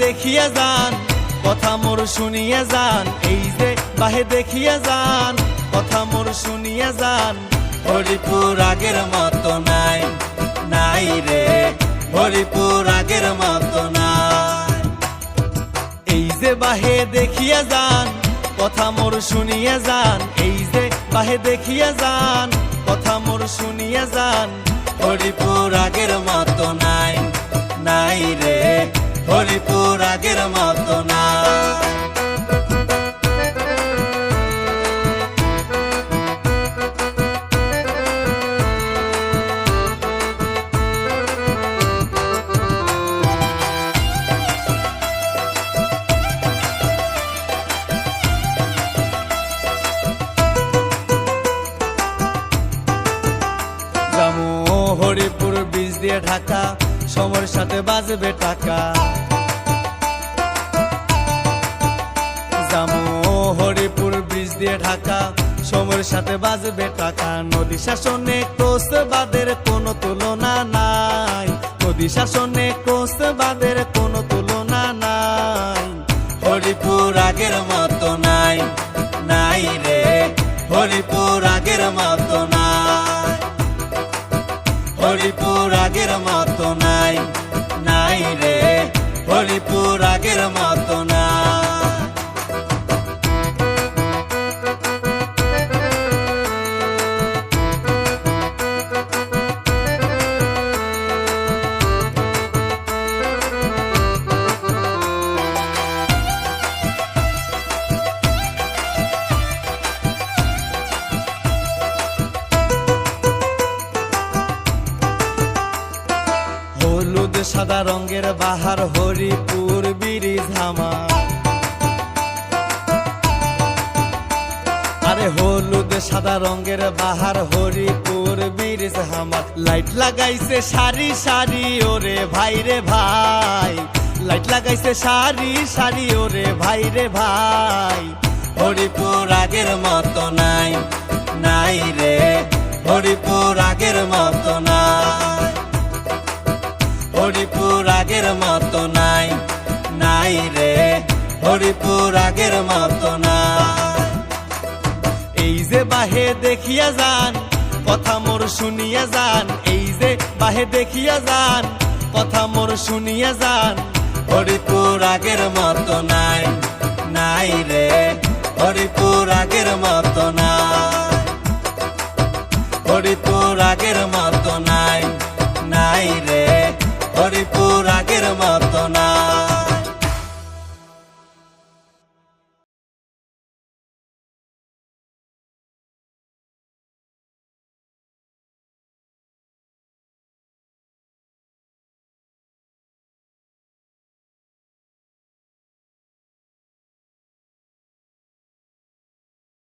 দেখিয়া যান, কথা মোর শুনিয়া যান। এই যে বাহে দেখিয়া যান, কথা মোর শুনিয়া যান। হরিপুর আগের মতো নাই, নাই রে হরিপুর আগের মতো নাই। এই যে বাহে দেখিয়া যান, কথা মোর শুনিয়া যান। এই যে বাহে দেখিয়া যান, কথা মোর শুনিয়া যান। হরিপুর আগের মতো নাই, নাই রে হরিপুর আগের মতো নাই। হরিপুর ব্রিজ দিয়ে ঢাকা, সময়ের সাথে বাজবে টাকা। জামু হরিপুর ব্রিজ দিয়ে ঢাকা, সময়ের সাথে বাজবে টাকা। নদী শাসনে কোচবাদের কোনো তুলনা নাই, নদী শাসনে কোচবাদের কোনো তুলনা নাই। হরিপুর আগের মতো নাই, নাই রে হরিপুর আগের মতো নাই। হরিপুর আগের মতো নাই, নাই রে হরিপুর আগের মতো নাই। হলুদ সাদা রঙের বাহার হরিপুর ব্রিজ আমার। আরে হলুদ সাদা রঙের বাহার হরিপুর ব্রিজ আমার। লাইট লাগাইছে সারি সারি ওরে ভাই রে ভাই, লাইট লাগাইছে সারি সারি ওরে ভাই রে ভাই। হরিপুর আগের মতো নাই, নাই রে হরিপুর আগের মতো নাই। হরিপুর আগের মতো নাই, নাই রে হরিপুর আগের মতো নাই। এই যে বাহে দেখিয়া যান, কথা মোর শুনিয়া যান। এই যে বাহে দেখিয়া যান, কথা মোর শুনিয়া যান। হরিপুর আগের মতো নাই, নাই রে হরিপুর আগের মতো নাই। হরিপুর আগের মতো নাই, নাই রে হরিপুর আগের মতো না।